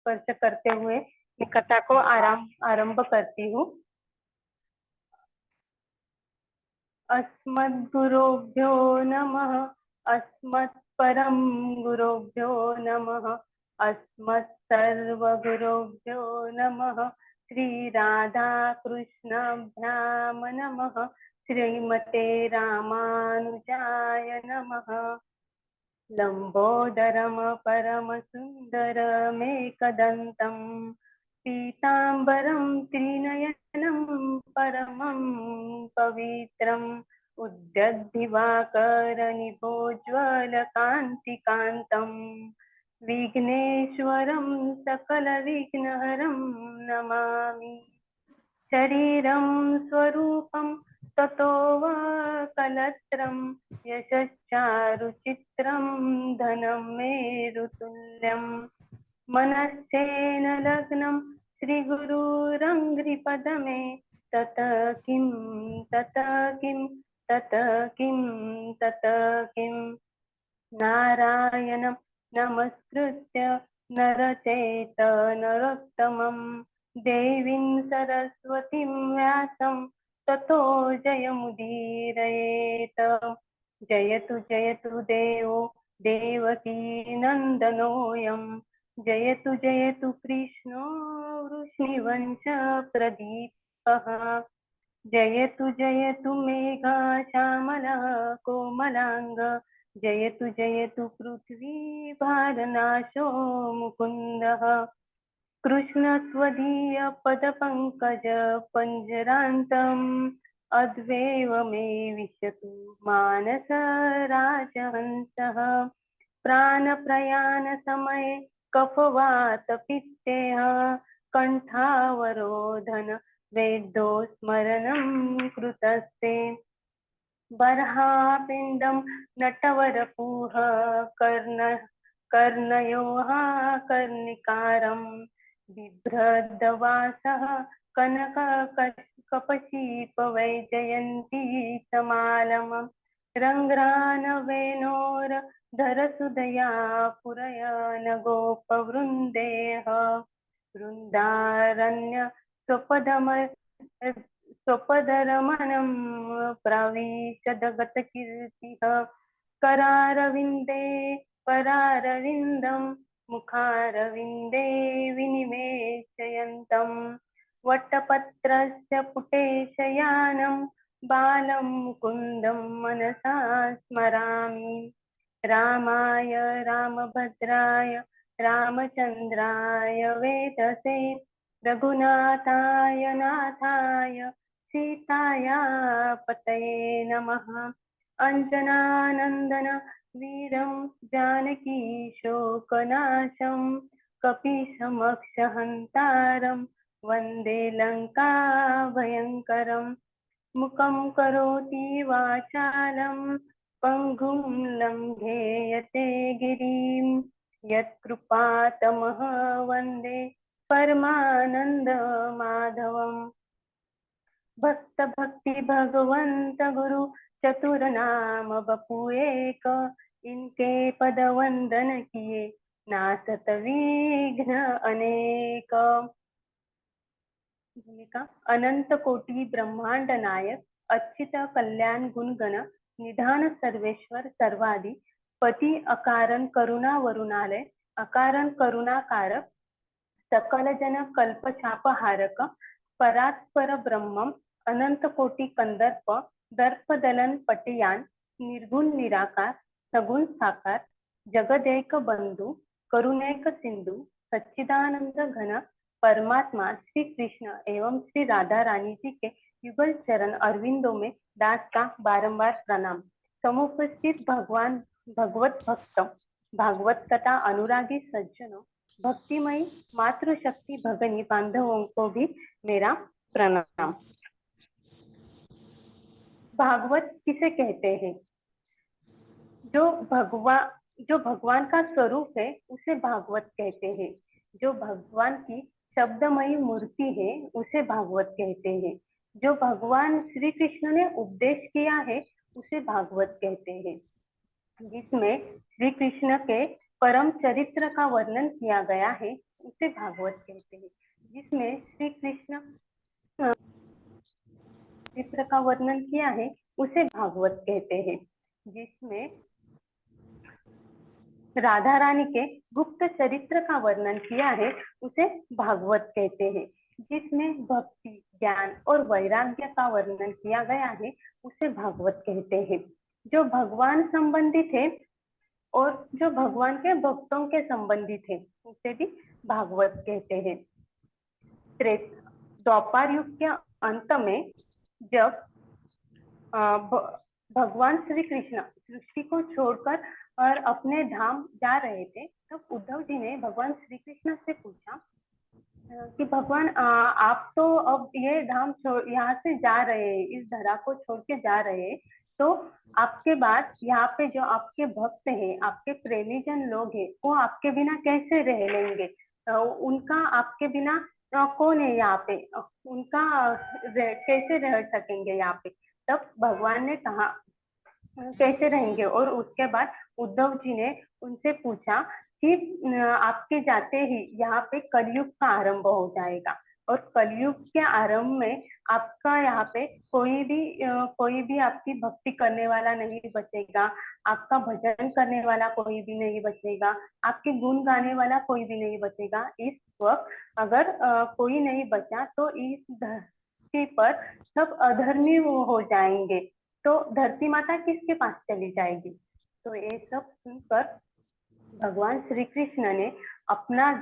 स्पर्श करते हुए मैं कथा को आरंभ करती हूँ। अस्मद्गुरुभ्यो नमः। अस्मत्परम गुरुभ्यो नमः। अस्मत्सर्वगुरुभ्यो नमः। श्री राधा कृष्णाभ्याम नमः। श्रीमते रामानुजाय नमः। लंबोदरम परमसुन्दरमेकदन्तं पीताम्बरं त्रिनयनं परमं पवित्रम् उद्यद्दिवाकरनिभोज्वलकान्तिकान्तं विघ्नेश्वरं सकलविघ्नहरं नमामि। शरीरं स्वरूपं ततो वा कलत्रं यशश्चारुचित्रं धनं मेरुतुल्यं मनश्चेन लग्नं श्रीगुरुरङ्घ्रिपदमे ततः किं ततः किं ततः किं ततः किं नारायणं नमस्कृत्य नरचेत नरोत्तमं देवीं सरस्वतीं व्यासं ततो जयमुदीरयेत। जयतु जयतु देवो देवकी नन्दनोऽयं जयतु जयतु कृष्णो वृष्णिवंश प्रदीपः जयतु जयतु मेघा श्यामलः कोमलांग जयतु जयतु पृथ्वी भारनाशो मुकुन्दः कृष्ण त्वदीय पदपङ्कज पञ्जरान्तम् अद्वैव मे विशतु मानस राजहंसः प्राणप्रयाण समये कफवातपित्तेः कण्ठावरोधन वेदो स्मरणं कृतस्ते बर्हापिण्डं नटवरपुः कर्णयोः कर्णिकारं बिभ्रद्वासः कनककपशीपवैजयन्ती समालमं रङ्ग्रानवेणोरधरसुदया पुरयन गोपवृन्देः वृन्दारण्य स्वपदरमणं प्रविशदगतकीर्तिः करारविन्दे परारविन्दं मुखारविन्दे विनिमेषयन्तं वटपत्रस्य पुटे शयानं बालं मुकुन्दं मनसा स्मरामि रामाय रामभद्राय रामचन्द्राय वेदसे रघुनाथाय नाथाय सीताया पतये नमः अंजनानन्दन वीरं जानकी शोकनाशं कपीशमक्षहन्तारं वन्दे लङ्का भयङ्करं मुखं करोति वाचालं पङ्गुं लङ्घयते गिरिं यत्कृपातमः वन्दे परमानंद माधवम भक्त भक्ति भगवंत गुरु चतुर नाम बपू एक इनके पद वंदन किए नासत विघ्न अनेक। भूमिका अनंत कोटि ब्रह्मांड नायक अच्युत कल्याण गुणगण निधान सर्वेश्वर सर्वादि पति अकारण करुणा वरुणालय अकारण करुणाकारक सकल जन कल्प छाप हारक परात्पर ब्रह्मम अनंत कोटि कंदर्प दर्प दलन पटियान निर्गुण निराकार सगुण साकार जगदेक बंधु करुणैक सिंधु सच्चिदानंद घन परमात्मा श्री कृष्ण एवं श्री राधा रानी जी के युगल चरण अरविंदों में दास का बारंबार प्रणाम। समुपस्थित भगवान भगवत भक्त भागवत कथा अनुरागी सज्जनों भक्तिमयी मातृशक्ति भगनी बांधवों को भी मेरा प्रणाम। भागवत किसे कहते हैं? जो भगवान का स्वरूप है उसे भागवत कहते हैं। जो भगवान की शब्दमयी मूर्ति है उसे भागवत कहते हैं। जो भगवान श्री कृष्ण ने उपदेश किया है उसे भागवत कहते हैं। जिसमें श्री कृष्ण के परम चरित्र का वर्णन किया गया है उसे भागवत कहते हैं। जिसमें श्री कृष्ण चित्र का वर्णन किया है उसे भागवत कहते हैं। जिसमें राधा रानी के गुप्त चरित्र का वर्णन किया है उसे भागवत कहते हैं। जिसमें भक्ति, ज्ञान और वैराग्य का वर्णन किया गया है उसे भागवत कहते हैं। जो भगवान संबंधित है और जो भगवान के भक्तों के संबंधित है उसे भी भागवत कहते हैं। द्वापर युग के अंत में जब भगवान श्री कृष्ण सृष्टि को छोड़कर और अपने धाम जा रहे थे, तब उद्धव जी ने भगवान श्री कृष्ण से पूछा कि भगवान आप तो अब ये धाम यहाँ से जा रहे हैं, इस धरा को छोड़ के जा रहे हैं, तो आपके बाद यहाँ पे जो आपके भक्त हैं, आपके प्रेमीजन लोग हैं, वो आपके बिना कैसे रह लेंगे? उनका आपके बिना कौन है यहाँ पे? उनका कैसे रह सकेंगे यहाँ पे? तब भगवान ने कहा कैसे रहेंगे? और उसके बाद उद्धव जी ने उनसे पूछा कि आपके जाते ही यहाँ पे कलयुग का आरंभ हो जाएगा, और कलयुग के आरंभ में आपका यहाँ पे कोई भी आपकी भक्ति करने वाला नहीं बचेगा, आपका भजन करने वाला कोई भी नहीं बचेगा, आपके गुण गाने वाला कोई भी नहीं बचेगा। इस वक्त अगर कोई नहीं बचा तो इस धरती पर सब अधर्मी हो जाएंगे, तो धरती माता किसके पास चली जाएगी? तो ये सब सुनकर भगवान श्री कृष्ण ने अपना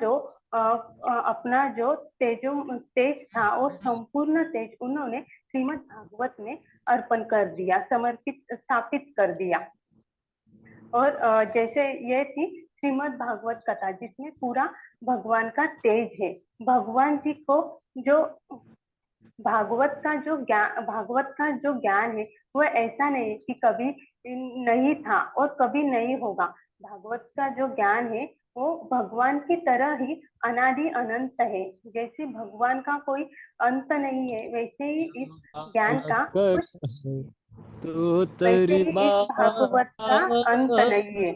जो तेज था वो संपूर्ण तेज उन्होंने श्रीमद् भागवत में अर्पण कर दिया, स्थापित कर दिया। और जैसे ये थी श्रीमद् भागवत कथा जिसमें पूरा भगवान का तेज है। भगवान जी को जो भागवत का जो ज्ञान है वो ऐसा नहीं कि कभी नहीं था और कभी नहीं होगा। भागवत का जो ज्ञान है वो भगवान की तरह ही अनादि अनंत है। जैसे भगवान का कोई अंत नहीं है, वैसे ही इस ज्ञान का वैसे ही इस भागवत का अंत नहीं है।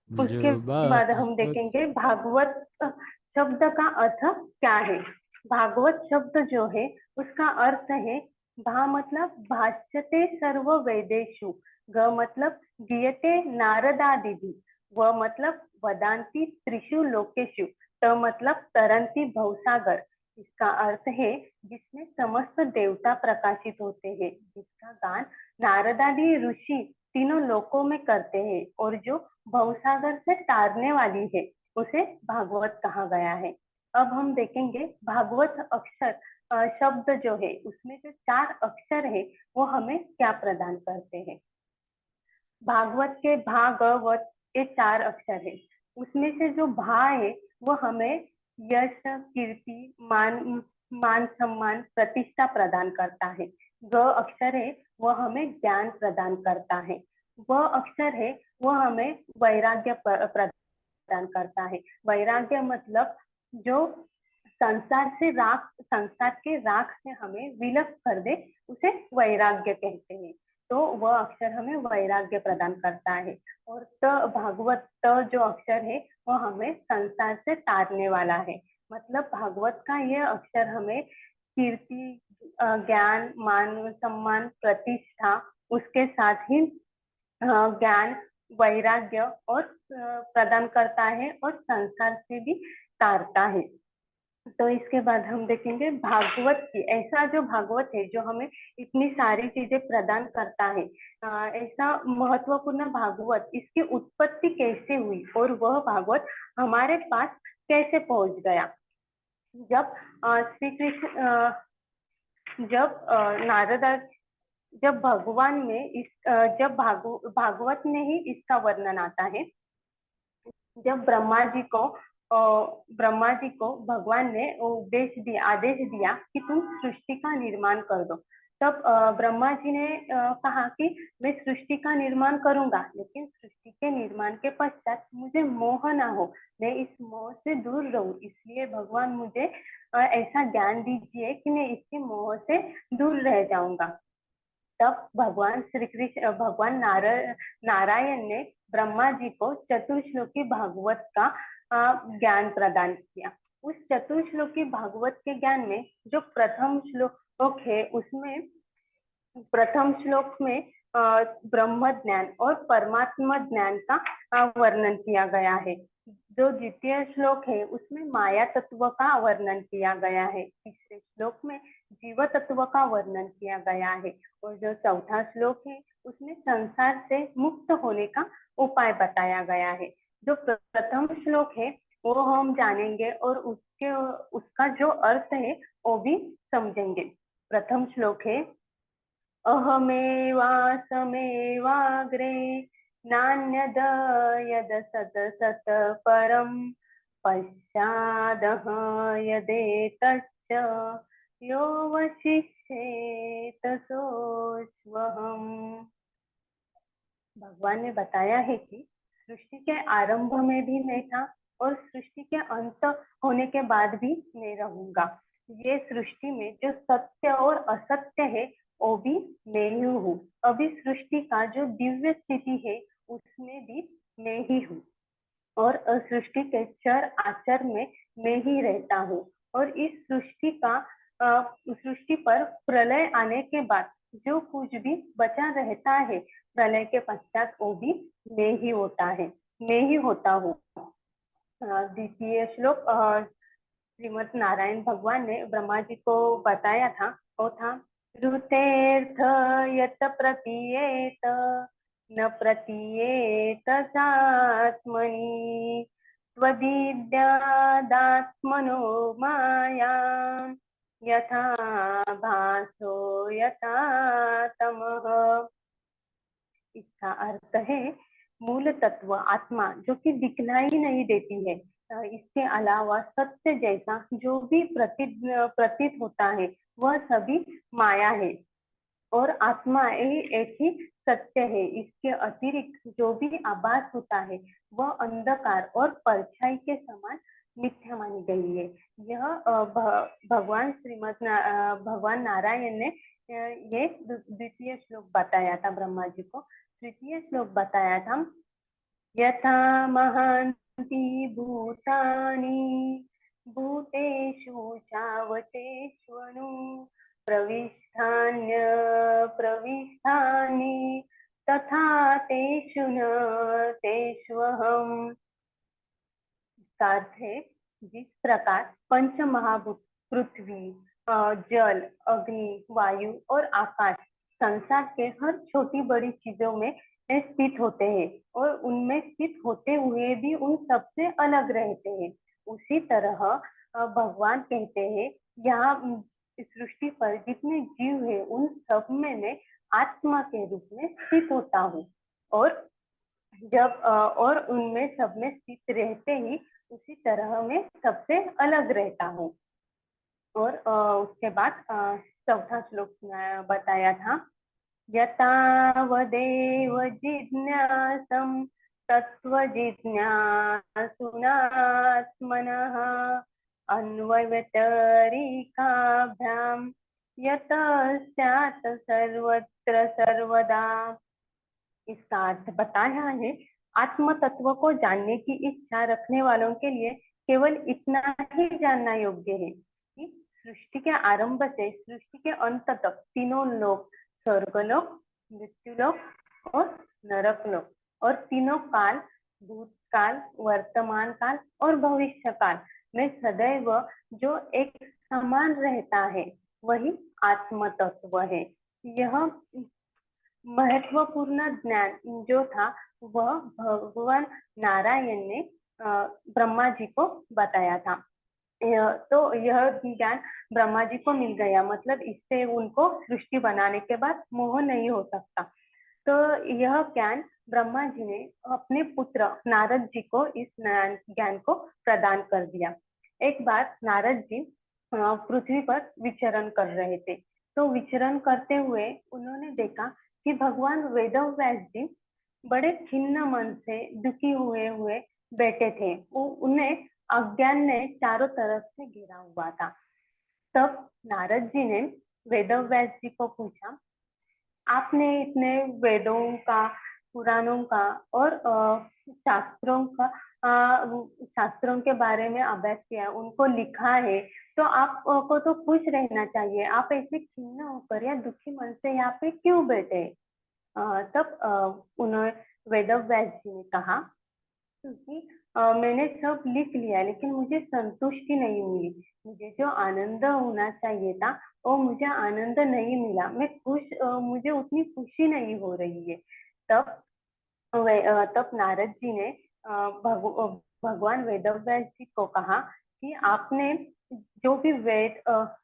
उसके बाद हम देखेंगे भागवत शब्द का अर्थ क्या है। भागवत शब्द जो है उसका अर्थ है भा मतलब भाष्यते सर्व वेदेषु, ग मतलब गीयते नारदादिभिः, व मतलब वदान्ति त्रिषु लोकेषु, त मतलब तरन्ति भवसागर। इसका अर्थ है जिसमें समस्त देवता प्रकाशित होते हैं, जिसका गान नारदादि ऋषि तीनों लोकों में करते हैं, और जो भवसागर से तारने वाली है उसे भागवत कहा गया है। अब हम देखेंगे भागवत अक्षर शब्द जो है उसमें जो 4 अक्षर है वो हमें क्या प्रदान करते हैं। भागवत के भागवत ये 4 अक्षर है, उसमें से जो भा है वो हमें यश, कीर्ति, मान सम्मान, प्रतिष्ठा प्रदान करता है। ग अक्षर है वो हमें ज्ञान प्रदान करता है। व अक्षर है वो हमें वैराग्य प्रदान करता है। वैराग्य मतलब जो संसार के राख से हमें विलुप्त कर दे उसे वैराग्य कहते हैं। तो वह अक्षर हमें वैराग्य प्रदान करता है। और भागवत जो अक्षर है वह हमें संसार से तारने वाला है। मतलब भागवत का यह अक्षर हमें कीर्ति, ज्ञान, मान सम्मान, प्रतिष्ठा, उसके साथ ही ज्ञान, वैराग्य और प्रदान करता है और संसार से भी तारता है। तो इसके बाद हम देखेंगे भागवत की ऐसा जो भागवत है जो हमें इतनी सारी चीजें प्रदान करता है, ऐसा महत्वपूर्ण भागवत, इसकी उत्पत्ति कैसे हुई और वह भागवत हमारे पास कैसे पहुंच गया। जब श्री कृष्ण जब भगवान में जब भागवत में ही इसका वर्णन आता है। जब ब्रह्मा जी को भगवान ने आदेश दिया कि तुम सृष्टि का निर्माण कर दो, तब ब्रह्मा जी ने कहा कि मैं सृष्टि का निर्माण करूंगा, लेकिन सृष्टि के निर्माण के पश्चात मुझे मोह ना हो, मैं इस मोह से दूर रहूं, इसलिए भगवान मुझे ऐसा ज्ञान दीजिए कि मैं इसके मोह से दूर रह जाऊंगा। तब भगवान नारायण ने ब्रह्मा जी को चतुर्श्लोकी भागवत का ज्ञान प्रदान किया। उस चतुर्श्लोकी भागवत के ज्ञान में जो प्रथम श्लोक है, उसमें प्रथम श्लोक में ब्रह्म ज्ञान और परमात्मा ज्ञान का वर्णन किया गया है। जो द्वितीय श्लोक है उसमें माया तत्व का वर्णन किया गया है। तीसरे श्लोक में जीव तत्व का वर्णन किया गया है और जो चौथा श्लोक है उसमें संसार से मुक्त होने का उपाय बताया गया है। जो प्रथम श्लोक है वो हम जानेंगे और उसका जो अर्थ है वो भी समझेंगे। प्रथम श्लोक है, अहमेवासमेवाग्रे नान्यद यद सत सत परम पश्चादह यदेतच्च यो वशिष्येत सोऽस्म्यहम्। भगवान ने बताया है कि सृष्टि के आरंभ में भी मैं था और सृष्टि के अंत होने के बाद भी मैं रहूंगा। ये सृष्टि में जो सत्य और असत्य है वो भी मैं ही हूँ। अभी सृष्टि का जो दिव्य स्थिति है उसमें भी मैं ही हूँ और सृष्टि के चर आचर में मैं ही रहता हूँ। और इस सृष्टि पर प्रलय आने के बाद जो कुछ भी बचा रहता है प्रलय के पश्चात वो भी मैं ही होता है, मैं ही होता हूँ। द्वितीय श्लोक श्रीमद नारायण भगवान ने ब्रह्मा जी को बताया था, वो था ऋतेर्थ यत प्रतीयेत न प्रतीयेत सात्मनि त्वदीद्यादात्मनो मायां यथा भासो यथा तमः। इसका अर्थ है मूल तत्व आत्मा जो कि दिखलाई नहीं देती है, इसके अलावा सत्य जैसा जो भी प्रतीत होता है वह सभी माया है और आत्मा एक ही सत्य है। इसके अतिरिक्त जो भी आभास होता है वह अंधकार और परछाई के समान मिथ्या मानी गई है। यह भगवान नारायण ने ये द्वितीय श्लोक बताया था ब्रह्मा जी को। तृतीय श्लोक बताया था, यथा महान्ति भूतानि भूतेषु चावचेष्वनु प्रविष्टान्य प्रविष्टानि तथा तेषु न तेष्वहम्। इसका अर्थ है जिस प्रकार पंच महाभूत पृथ्वी, जल, अग्नि, वायु और आकाश संसार के हर छोटी बड़ी चीजों में स्थित होते हैं और उनमें स्थित होते हुए भी उन सबसे अलग रहते हैं, उसी तरह भगवान कहते हैं यहाँ सृष्टि पर जितने जीव है उन सब में मैं आत्मा के रूप में स्थित होता हूँ और और उनमें सब में स्थित रहते ही उसी तरह मैं सबसे अलग रहता हूँ। और उसके बाद चौथा श्लोक बताया था, यतावदेव जिज्ञासं तत्त्वजिज्ञासुनात्मनः अन्वयतरिकाभ्यां यतः स्यात् सर्वत्र सर्वदा। इसका अर्थ बताया है, आत्म तत्व को जानने की इच्छा रखने वालों के लिए केवल इतना ही जानना योग्य है कि सृष्टि के आरंभ से सृष्टि के अंत तक तीनों लोक, स्वर्गलोक, मृत्युलोक और नरक लोक और तीनों काल, भूतकाल, वर्तमान काल और भविष्य काल में सदैव जो एक समान रहता है वही आत्म तत्व है। यह महत्वपूर्ण ज्ञान जो था वह भगवान नारायण ने ब्रह्मा जी को बताया था। तो यह ज्ञान ब्रह्मा जी को मिल गया, मतलब इससे उनको सृष्टि बनाने के बाद मोह नहीं हो सकता। तो यह ज्ञान ब्रह्मा जी ने अपने पुत्र नारद जी को इस ज्ञान को प्रदान कर दिया। एक बार नारद जी पृथ्वी पर विचरण कर रहे थे, तो विचरण करते हुए उन्होंने देखा कि भगवान वेदव्यास जी बड़े खिन्न मन से दुखी हुए बैठे थे। उन्हें अज्ञान ने चारों तरफ से घेरा हुआ था। तब नारद जी ने वेदव्यास जी को पूछा आपने इतने वेदों का, पुराणों का और शास्त्रों का, शास्त्रों के बारे में अभ्यास किया, उनको लिखा है, तो आपको तो खुश रहना चाहिए। आप ऐसे खिन्न होकर या दुखी मन से यहाँ पे क्यों बैठे? तब उन्होंने वेदव्यास जी ने कहा, क्योंकि मैंने सब लिख लिया लेकिन मुझे संतुष्टि नहीं मिली। मुझे जो आनंद होना चाहिए था वो मुझे आनंद नहीं मिला। मैं मुझे उतनी खुशी नहीं हो रही है। तब तब नारद जी ने भगवान वेदव्यास जी को कहा कि आपने जो भी वेद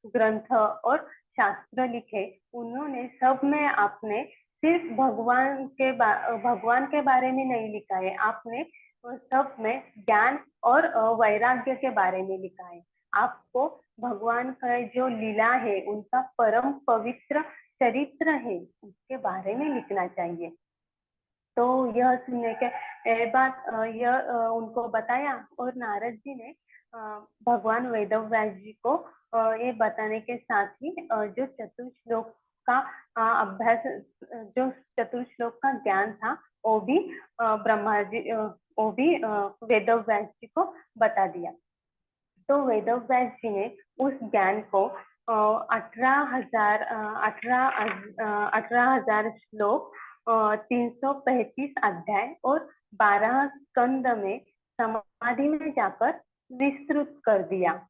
ग्रंथ और शास्त्र लिखे, उन्होंने सब में आपने सिर्फ भगवान के बारे में नहीं लिखा है, आपने सब में ज्ञान और वैराग्य के बारे में लिखा है। आपको भगवान का जो लीला है, उनका परम पवित्र चरित्र है, उसके बारे में लिखना चाहिए। तो यह सुनने के बाद उनको बताया, और नारद जी ने भगवान वेदव्यास जी को ये बताने के साथ ही जो चतुर्श्लोक का अभ्यास, जो चतुर्श्लोक का ज्ञान था, वो भी ब्रह्मा जी वो भी वेदव्यास जी को बता दिया। तो वेदव्यास जी ने उस ज्ञान को 18,000 श्लोक, 335 अध्याय और 12 स्कंद में समाधि में जाकर विस्तृत कर दिया।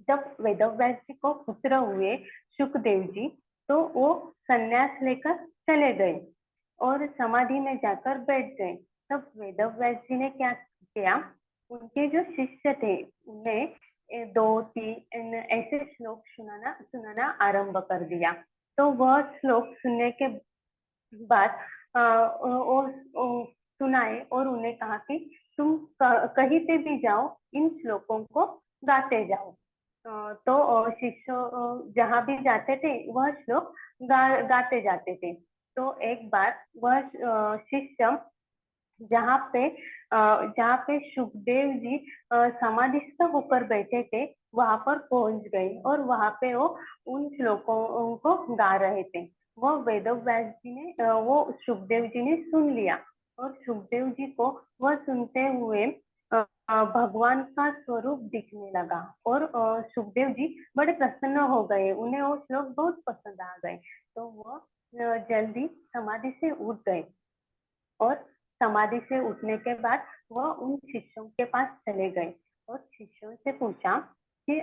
जब वेदव्यास जी को पुत्र हुए सुखदेव जी, तो वो संन्यास लेकर चले गए और समाधि में जाकर बैठ गए। तब वेदव्यास जी ने क्या किया, उनके जो शिष्य थे उन्हें दो तीन ऐसे श्लोक सुनाना सुनाना आरंभ कर दिया। तो वह श्लोक सुनने के बाद वो सुनाए और उन्हें कहा कि तुम कहीं पे भी जाओ, इन श्लोकों को गाते जाओ। तो शिष्य जहाँ भी जाते थे वह श्लोक गाते जाते थे। तो एक बार वह शिष्य जहाँ पे सुखदेव जी समाधिस्थ होकर बैठे थे, वहां पर पहुंच गए और वहां पे वो उन श्लोकों को गा रहे थे। वो वेदव्यास जी ने वो सुखदेव जी ने सुन लिया, और सुखदेव जी को वह सुनते हुए भगवान का स्वरूप दिखने लगा, और सुखदेव जी बड़े प्रसन्न हो गए, उन्हें वो श्लोक बहुत पसंद आ गए। तो वो जल्दी समाधि से उठ गए, और समाधि से उठने के बाद वह उन शिष्यों के पास चले गए और शिष्यों से पूछा कि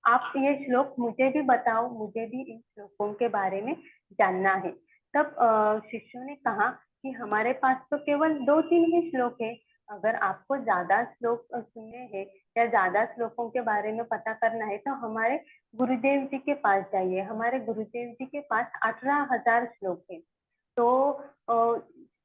आप ये श्लोक मुझे भी बताओ, मुझे भी इन श्लोकों के बारे में जानना है। तब शिष्यों ने कहा कि हमारे पास तो केवल दो तीन ही श्लोक है। अगर आपको ज्यादा श्लोक सुनने हैं या ज्यादा श्लोकों के बारे में पता करना है, तो हमारे गुरुदेव जी के पास जाइए। हमारे गुरुदेव जी के पास 18,000 श्लोक है। तो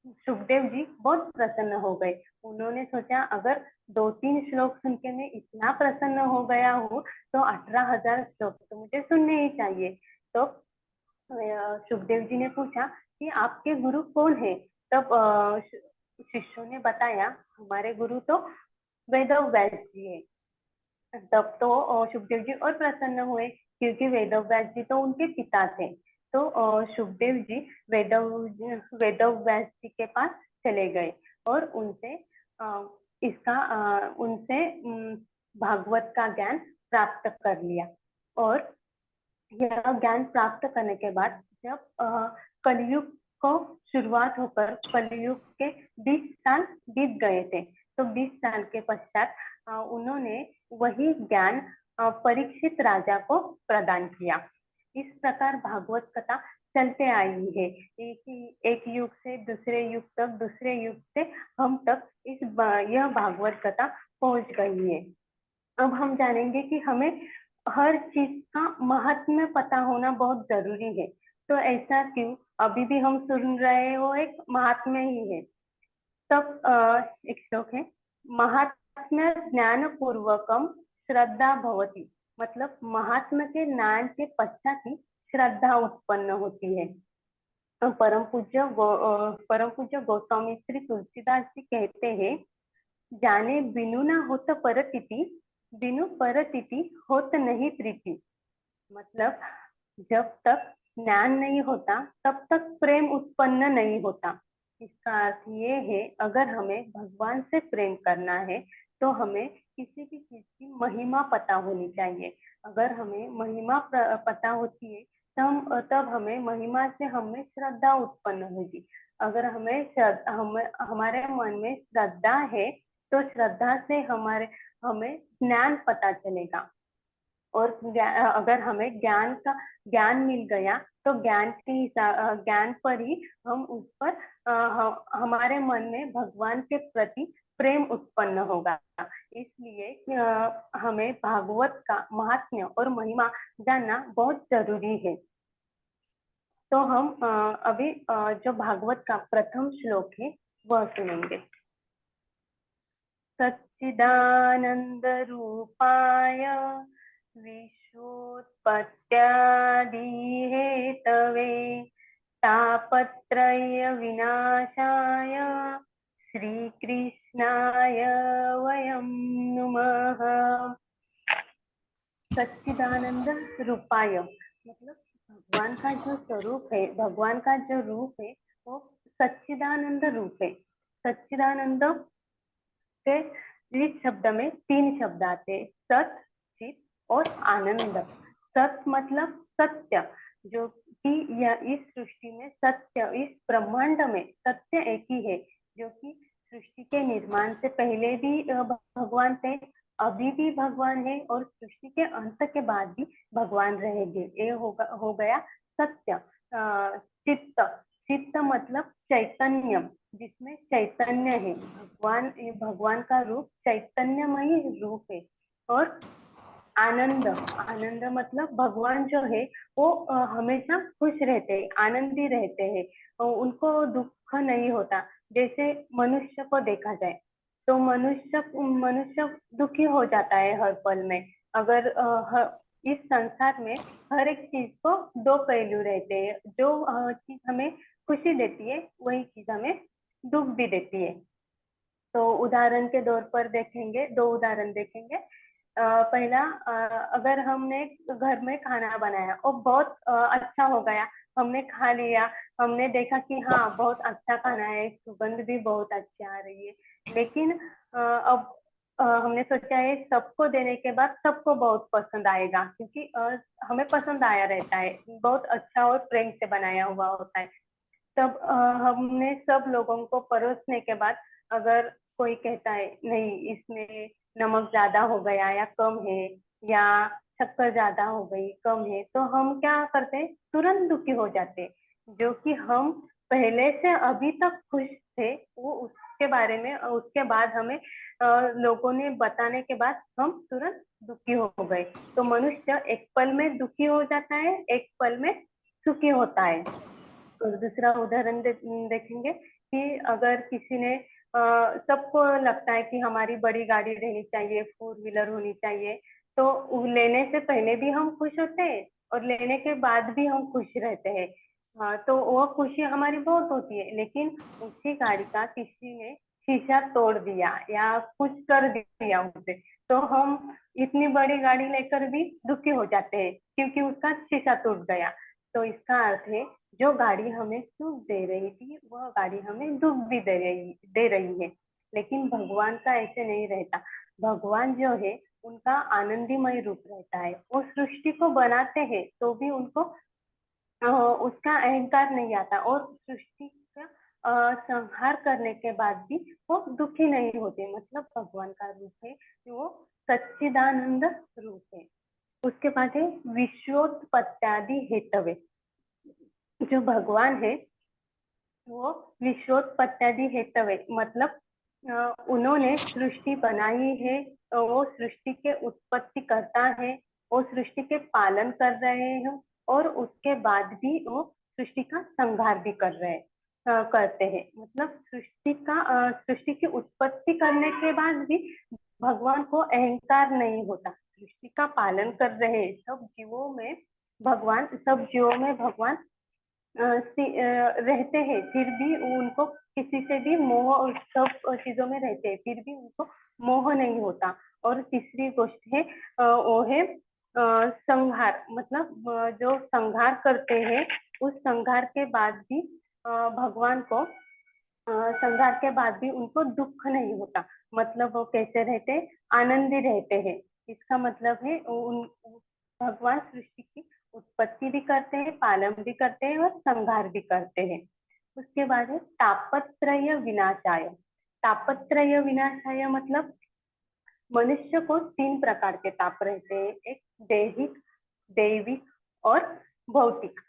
सुखदेव जी बहुत प्रसन्न हो गए। उन्होंने सोचा, अगर दो तीन श्लोक सुन के मैं इतना प्रसन्न हो गया हूँ, तो 18,000 श्लोक तो मुझे सुनने ही चाहिए। तो सुखदेव जी ने पूछा कि आपके गुरु कौन है? तब शिष्यों ने बताया, हमारे गुरु तो वेदव्यास जी है। तब तो सुखदेव जी और प्रसन्न हुए, क्योंकि वेदव्यास जी तो उनके पिता थे। तो सुखदेव जी वेदव्यास जी के पास चले गए और उनसे भागवत का ज्ञान प्राप्त कर लिया। और यह ज्ञान प्राप्त करने के बाद जब कलयुग को शुरुआत होकर कलयुग के 20 साल बीत गए थे, तो 20 साल के पश्चात उन्होंने वही ज्ञान परीक्षित राजा को प्रदान किया। इस प्रकार भागवत कथा चलते आई है, एक युग से दूसरे युग तक, दूसरे युग से हम तक यह भागवत कथा पहुंच गई है। अब हम जानेंगे कि हमें हर चीज का महात्म्य पता होना बहुत जरूरी है। तो ऐसा क्यों? अभी भी हम सुन रहे हो, एक महात्म्य ही है। तब एक श्लोक है, महात्म्य ज्ञान पूर्वकम श्रद्धा भवती। मतलब महात्मा के ज्ञान के पश्चात ही श्रद्धा उत्पन्न होती है। तो परम पूज्य गोस्वामी श्री तुलसीदास जी कहते हैं, जाने बिनु ना होत परतिति, बिनु परतिति होत नहीं प्रीति। मतलब जब तक ज्ञान नहीं होता तब तक प्रेम उत्पन्न नहीं होता। इसका अर्थ ये है, अगर हमें भगवान से प्रेम करना है तो हमें किसी भी चीज की महिमा पता होनी चाहिए। अगर हमें महिमा पता होती है तब हमें महिमा से हमें श्रद्धा उत्पन्न होगी। अगर हमारे मन में श्रद्धा है तो श्रद्धा से हमें ज्ञान पता चलेगा। और अगर हमें ज्ञान मिल गया तो ज्ञान पर ही हम उस पर हमारे मन में भगवान के प्रति प्रेम उत्पन्न होगा। इसलिए हमें भागवत का महात्म्य और महिमा जानना बहुत जरूरी है। तो हम अभी जो भागवत का प्रथम श्लोक है वह सुनेंगे। सच्चिदानंद रूपाय विश्वोत्पत्त्यादि हेतवे तापत्रय विनाशाय श्रीकृष्णाय वयं नुमः। सच्चिदानंद रूपाय मतलब भगवान का जो स्वरूप है, भगवान का जो रूप है वो सच्चिदानंद रूप है। सच्चिदानंद से इस शब्द में तीन शब्द आते हैं, सत, चित और आनंद। सत मतलब सत्य, जो कि इस सृष्टि में सत्य, इस ब्रह्मांड में सत्य एक ही है, जो कि सृष्टि के निर्माण से पहले भी भगवान थे, अभी भी भगवान है और सृष्टि के अंत के बाद भी भगवान रहेंगे। ये हो गया सत्य। चित्त, चित्त मतलब चैतन्य, जिसमें चैतन्य है। भगवान का रूप चैतन्यमय रूप है। और आनंद, आनंद मतलब भगवान जो है वो हमेशा खुश रहते हैं, आनंदी रहते हैं, उनको दुख नहीं होता। जैसे मनुष्य को देखा जाए तो मनुष्य दुखी हो जाता है हर पल में। अगर इस संसार में हर एक चीज को दो पहलू रहते हैं, जो चीज हमें खुशी देती है वही चीज हमें दुख भी देती है। तो उदाहरण के तौर पर देखेंगे, दो उदाहरण देखेंगे। पहला, अगर हमने घर में खाना बनाया और बहुत अच्छा हो गया, हमने खा लिया, हमने देखा कि हाँ बहुत अच्छा खाना है, सुगंध भी बहुत अच्छी आ रही है, लेकिन अब हमने सोचा है सबको देने के बाद सबको बहुत पसंद आएगा, क्योंकि हमें पसंद आया रहता है, बहुत अच्छा और प्रेम से बनाया हुआ होता है। तब हमने सब लोगों को परोसने के बाद अगर कोई कहता है नहीं इसमें नमक ज्यादा हो गया या कम है, या शक्कर ज्यादा हो गई, कम है, तो हम क्या करते हैं, तुरंत दुखी हो जाते हैं। जो कि हम पहले से अभी तक खुश थे, वो उसके बारे में, उसके बाद हमें लोगों ने बताने के बाद हम तुरंत दुखी हो गए। तो मनुष्य एक पल में दुखी हो जाता है, एक पल में सुखी होता है। और दूसरा उदाहरण देखेंगे कि अगर किसी ने सबको लगता है कि हमारी बड़ी गाड़ी रहनी चाहिए, फोर व्हीलर होनी चाहिए, तो लेने से पहले भी हम खुश होते हैं और लेने के बाद भी हम खुश रहते हैं। हाँ, तो वो खुशी हमारी बहुत होती है, लेकिन उसी गाड़ी का किसी ने शीशा तोड़ दिया या कुछ कर दिया उसे, तो हम इतनी बड़ी गाड़ी लेकर भी दुखी हो जाते हैं क्योंकि उसका शीशा टूट गया। तो इसका अर्थ है, जो गाड़ी हमें सुख दे रही थी वह गाड़ी हमें दुख भी दे रही है। लेकिन भगवान का ऐसे नहीं रहता। भगवान जो है उनका आनंदमय रूप रहता है। वो सृष्टि को बनाते हैं तो भी उनको उसका अहंकार नहीं आता, और सृष्टि का संहार करने के बाद भी वो दुखी नहीं होते। मतलब भगवान का रूप है, वो सच्चिदानंद रूप है। उसके बाद है विश्वोत्पत्त्यादि हेतवे। जो भगवान है वो विश्वोत्पत्त्यादि हेतवे, मतलब उन्होंने सृष्टि बनाई है, वो सृष्टि के उत्पत्ति करता है, वो सृष्टि के पालन कर रहे हैं, और उसके बाद भी वो सृष्टि का संहार भी करते हैं। मतलब सृष्टि की उत्पत्ति करने के बाद भी भगवान को अहंकार नहीं होता। सृष्टि का पालन कर रहे हैं, सब जीवों में भगवान रहते हैं, फिर भी उनको किसी से भी मोह, और सब चीजों में रहते हैं फिर भी उनको मोह नहीं होता। और तीसरी गोष्ट है वो है संहार मतलब जो संहार करते हैं उस संहार के बाद भी भगवान को संहार के बाद भी उनको दुख नहीं होता। मतलब वो कैसे रहते हैं, आनंदी रहते हैं। इसका मतलब है भगवान सृष्टि की उत्पत्ति भी करते हैं, पालन भी करते हैं और संहार भी करते हैं। उसके बाद है तापत्रय विनाशाय। तापत्रय विनाशाय मतलब मनुष्य को 3 प्रकार के ताप रहते हैं, एक दैहिक, दैविक और भौतिक।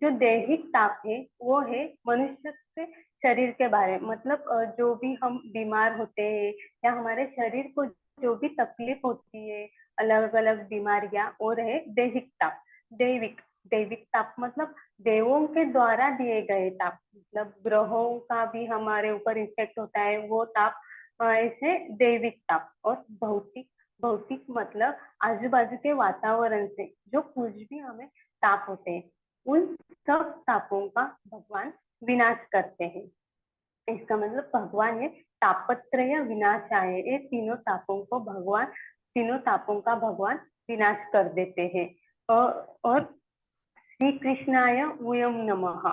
जो दैहिक ताप है वो है मनुष्य के शरीर के बारे में, मतलब जो भी हम बीमार होते हैं या हमारे शरीर को जो भी तकलीफ होती है, अलग अलग बीमारियां, और है दैहिक ताप। दैविक दैविक ताप मतलब देवों के द्वारा दिए गए ताप, मतलब ग्रहों का भी हमारे ऊपर इफेक्ट होता है वो ताप, ऐसे दैविक ताप। और भौतिक भौतिक मतलब आजू बाजू के वातावरण से जो कुछ भी हमें ताप होते हैं उन सब तापों का भगवान विनाश करते हैं। इसका मतलब भगवान ये तापत्रय विनाशाय, ये तीनों तापों का भगवान विनाश कर देते हैं। और श्री कृष्णाय वयम नमः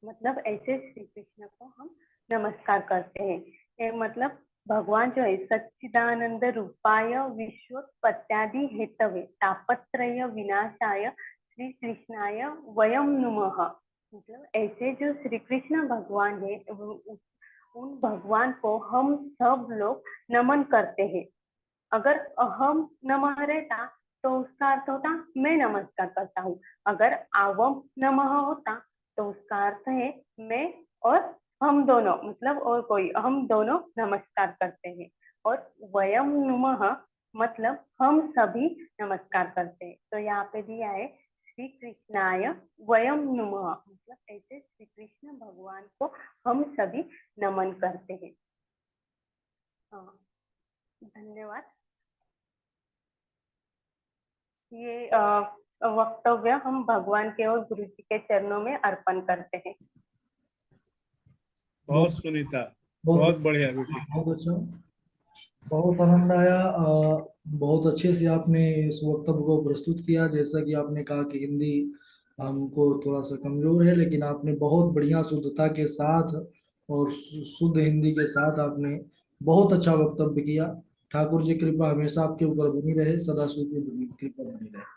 मतलब ऐसे श्री कृष्ण को हम नमस्कार करते हैं। ये मतलब भगवान जो है सच्चिदानंद रूपाय विश्वोत्पत्त्यादि हेतवे तापत्रय विनाशाय श्री कृष्णाय वयम नमः। मतलब ऐसे जो श्री कृष्ण भगवान है उन भगवान को हम सब लोग नमन करते हैं। अगर अहम नमः रहता तो उसका अर्थ होता मैं नमस्कार करता हूँ। अगर आवम नमः होता तो उसका अर्थ है मैं और हम दोनों, मतलब और कोई, हम दोनों नमस्कार करते हैं। और वयम नमः मतलब हम सभी नमस्कार करते हैं। तो यहाँ पे दिया है श्री कृष्णाय वयम नमः मतलब ऐसे श्री कृष्ण भगवान को हम सभी नमन करते हैं। धन्यवाद। ये वक्तव्य हम भगवान के और गुरु जी के चरणों में अर्पण करते हैं। बहुत सुनीता, बहुत बढ़िया बेटी। बहुत अच्छा, बहुत आनंद आया। बहुत अच्छे से आपने इस वक्तव्य को प्रस्तुत किया। जैसा कि आपने कहा कि हिंदी हमको थोड़ा सा कमजोर है, लेकिन आपने बहुत बढ़िया शुद्धता के साथ और शुद्ध हिंदी के साथ आपने बहुत अच्छा वक्तव्य किया। ठाकुर जी कृपा हमेशा आपके ऊपर बनी रहे, सदा शिव की कृपा बनी रहे।